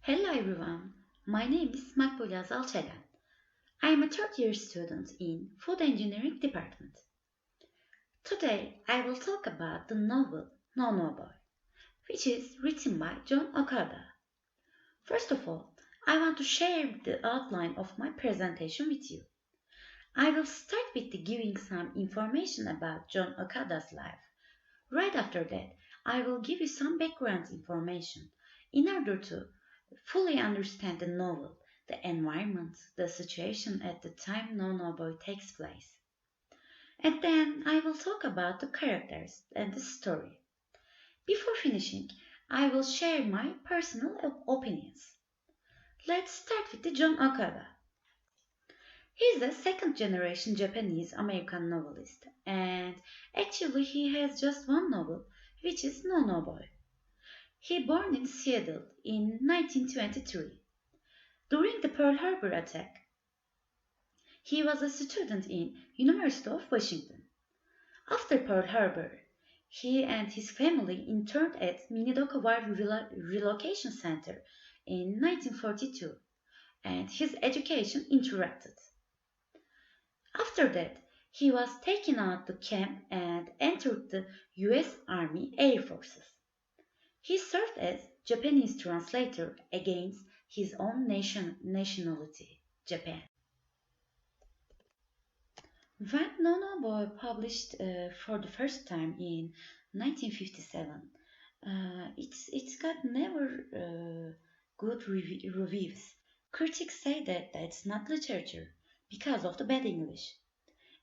Hello everyone, my name is Makbule Çelen. I am a third year student in Food Engineering Department. Today I will talk about the novel No-No Boy, which is written by John Okada. First of all, I want to share the outline of my presentation with you. I will start with giving some information about John Okada's life. Right after that, I will give you some background information in order to fully understand the novel, the environment, the situation at the time No-No Boy takes place. And then I will talk about the characters and the story. Before finishing, I will share my personal opinions. Let's start with the John Okada. He is a second generation Japanese American novelist, and actually he has just one novel, which is No-No Boy. He born in Seattle in 1923. During the Pearl Harbor attack, he was a student in University of Washington. After Pearl Harbor, he and his family interned at Minidoka War Relocation Center in 1942, and his education interrupted. After that, he was taken out to camp and entered the U.S. Army Air Forces. He served as Japanese translator against his own nationality, Japan. When No-No Boy published for the first time in 1957, it's got never good reviews. Critics say that that's not literature because of the bad English.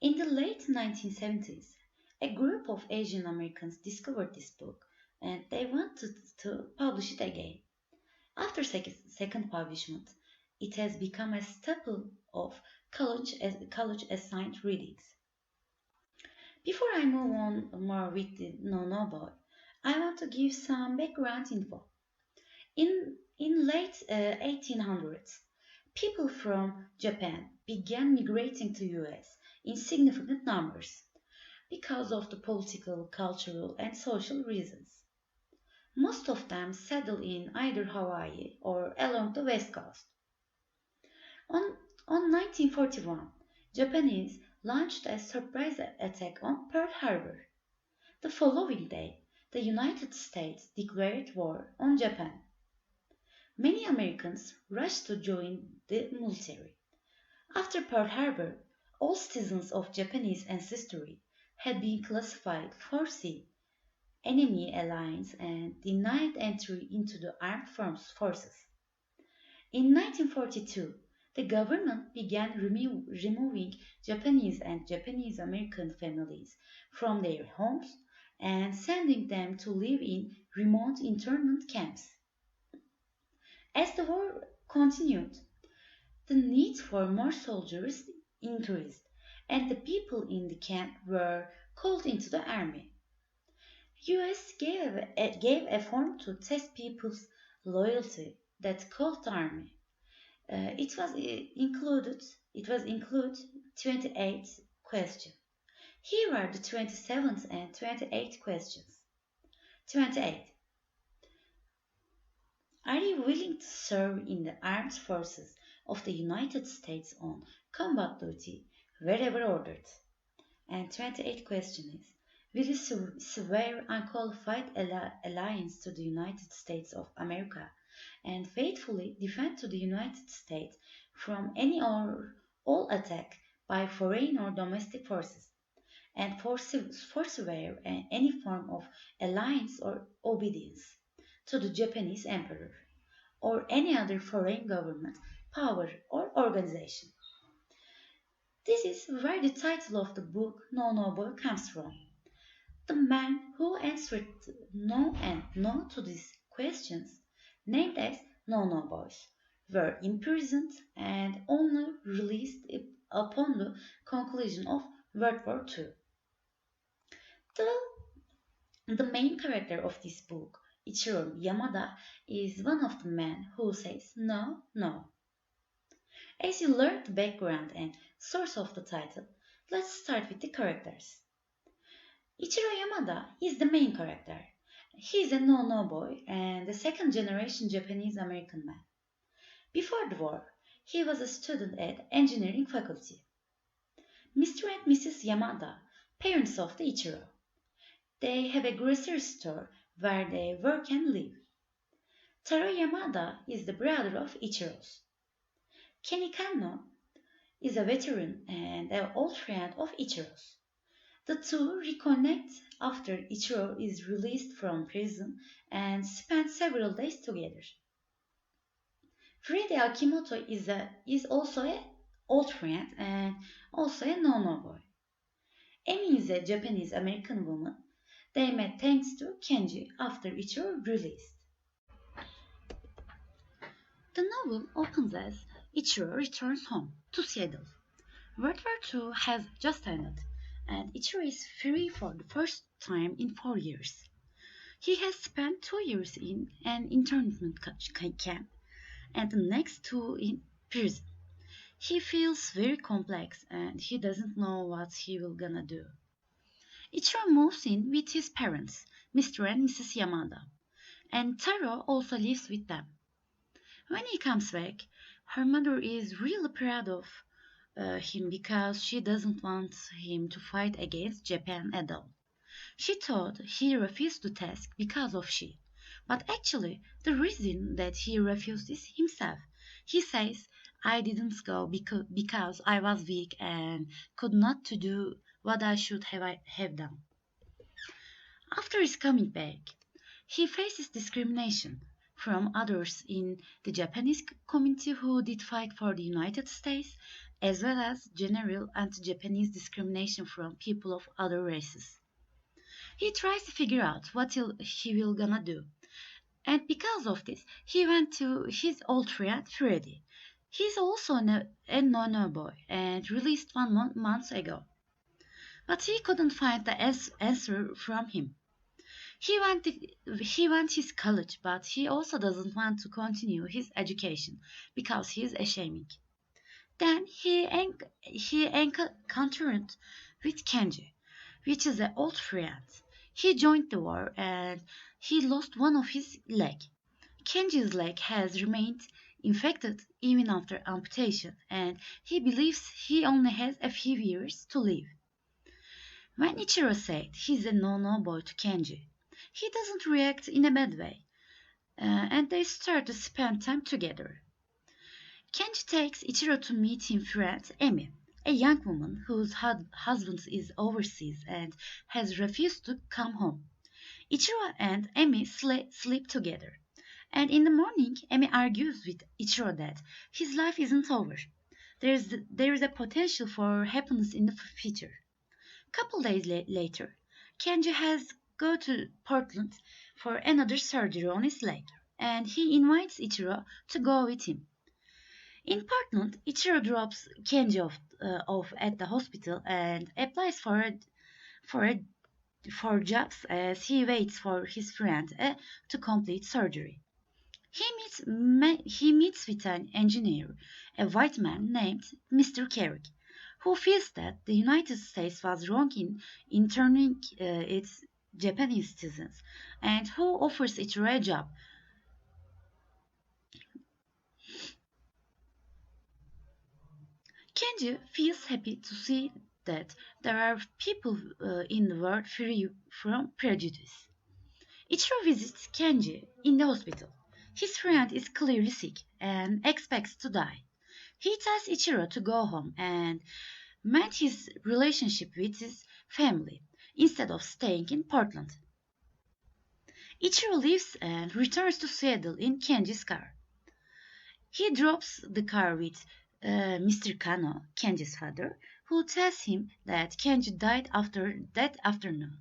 In the late 1970s, a group of Asian Americans discovered this book and they wanted to publish it again. After second publishment, it has become a staple of college assigned readings. Before I move on more with the No-No Boy, I want to give some background info. In late 1800s, people from Japan began migrating to US in significant numbers because of the political, cultural, and social reasons. Most of them settled in either Hawaii or along the west coast. On 1941, Japanese launched a surprise attack on Pearl Harbor. The following day, the United States declared war on Japan. Many Americans rushed to join the military. After Pearl Harbor, all citizens of Japanese ancestry had been classified for C, enemy alliance, and denied entry into the armed forces. In 1942, the government began removing Japanese and Japanese American families from their homes and sending them to live in remote internment camps. As the war continued, the need for more soldiers increased, and the people in the camp were called into the army. US gave a form to test people's loyalty that called the army. It was include 28 questions. Here are the 27th and 28th questions. 28. Are you willing to serve in the armed forces of the United States on combat duty wherever ordered? And 28th question is, will you swear unqualified allegiance to the United States of America and faithfully defend to the United States from any or all attack by foreign or domestic forces, and forswear any form of alliance or obedience to the Japanese emperor or any other foreign government, power, or organization? This is where the title of the book No-No Boy comes from. The man who answered no and no to these questions, named as No-No Boys, were imprisoned and only released upon the conclusion of World War II. The main character of this book, Ichiro Yamada, is one of the men who says no, no. As you learn the background and source of the title, let's start with the characters. Ichiro Yamada is the main character, He's a no-no boy and a second-generation Japanese-American man. Before the war, he was a student at engineering faculty. Mr. and Mrs. Yamada, parents of the Ichiro. They have a grocery store where they work and live. Taro Yamada is the brother of Ichiro's. Kenny Kanno is a veteran and an old friend of Ichiro's. The two reconnect after Ichiro is released from prison and spend several days together. Freddy Akimoto is also an old friend and also a no-no boy. Emi is a Japanese American woman. They met thanks to Kenji after Ichiro released. The novel opens as Ichiro returns home to Seattle. World War II has just ended, and Ichiro is free for the first time in 4 years. He has spent 2 years in an internment camp and the next two in prison. He feels very complex and he doesn't know what he will gonna do. Ichiro moves in with his parents, Mr. and Mrs. Yamada, and Taro also lives with them. When he comes back, her mother is really proud of him because she doesn't want him to fight against Japan at all. She thought he refused the task because of she, but actually the reason that he refused is himself. He says, I didn't go because I was weak and could not to do what I should have done. After his coming back, he faces discrimination from others in the Japanese community who did fight for the United States, as well as general anti-Japanese discrimination from people of other races. He tries to figure out what he will gonna do, and because of this, he went to his old friend Freddy. He's also a no-no boy and released 1 month ago, but he couldn't find the answer from him. He went his college, but he also doesn't want to continue his education because he's ashamed. Then he encountered with Kenji, which is an old friend. He joined the war and he lost one of his leg. Kenji's leg has remained infected even after amputation, and he believes he only has a few years to live. When Ichiro said he's a no-no boy to Kenji, he doesn't react in a bad way, and they start to spend time together. Kenji takes Ichiro to meet his friend Emi, a young woman whose husband is overseas and has refused to come home. Ichiro and Emi sleep together, and in the morning Emi argues with Ichiro that his life isn't over. There is a potential for happiness in the future. Couple days later, Kenji has go to Portland for another surgery on his leg, and he invites Ichiro to go with him. In Portland, Ichiro drops Kenji off at the hospital and applies for jobs as he waits for his friend to complete surgery. He meets with an engineer, a white man named Mr. Carrick, who feels that the United States was wrong in interning its Japanese citizens, and who offers Ichiro a job. Kenji feels happy to see that there are people in the world free from prejudice. Ichiro visits Kenji in the hospital. His friend is clearly sick and expects to die. He tells Ichiro to go home and mend his relationship with his family instead of staying in Portland. Ichiro leaves and returns to Seattle in Kenji's car. He drops the car with Mr. Kano, Kenji's father, who tells him that Kenji died after that afternoon.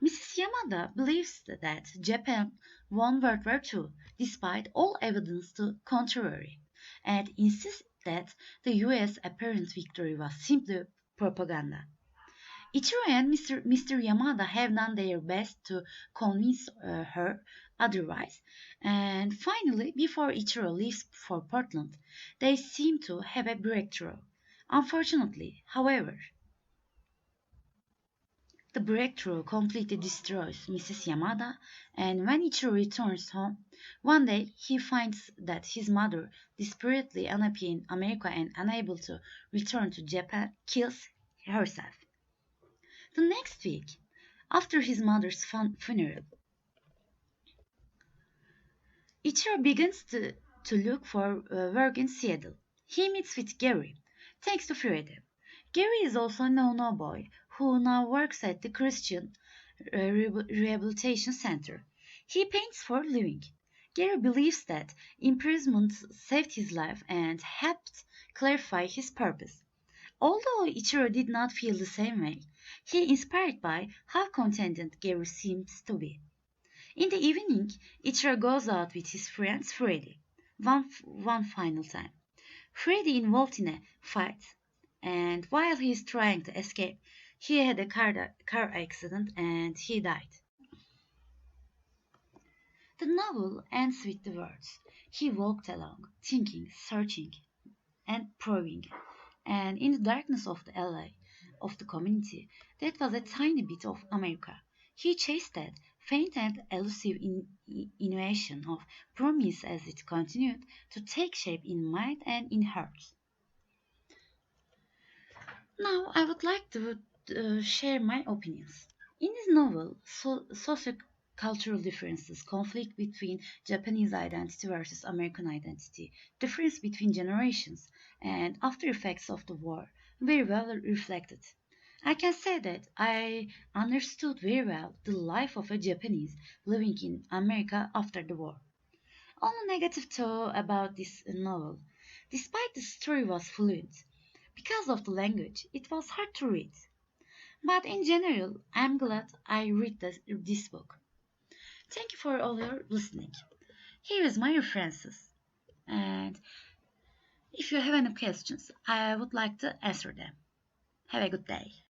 Mrs. Yamada believes that Japan won World War II despite all evidence to contrary, and insists that the US apparent victory was simply propaganda. Ichiro and Mr. Yamada have done their best to convince her otherwise, and finally, before Ichiro leaves for Portland, they seem to have a breakthrough. Unfortunately, however, The breakthrough completely destroys Mrs. Yamada, and when Ichiro returns home, one day he finds that his mother, desperately unhappy in America and unable to return to Japan, kills herself. The next week, after his mother's funeral, Ichiro begins to look for work in Seattle. He meets with Gary, thanks to Friday. Gary is also a no-no boy who now works at the Christian Rehabilitation Center. He paints for a living. Gary believes that imprisonment saved his life and helped clarify his purpose. Although Ichiro did not feel the same way, he is inspired by how contented Gary seems to be. In the evening, Ichiro goes out with his friend Freddy, one final time. Freddy involved in a fight, and while he is trying to escape, he had a car accident and he died. The novel ends with the words, "He walked along, thinking, searching, and probing, and in the darkness of the LA, of the community, that was a tiny bit of America. He chased that faint and elusive innovation of promise as it continued to take shape in mind and in heart." Now, I would like to share my opinions. In this novel, socio-cultural differences, conflict between Japanese identity versus American identity, difference between generations, and after effects of the war very well reflected. I can say that I understood very well the life of a Japanese living in America after the war. Only negative thought about this novel. Despite the story was fluent, because of the language, it was hard to read. But in general, I'm glad I read this book. Thank you for all your listening. Here is my references. And if you have any questions, I would like to answer them. Have a good day.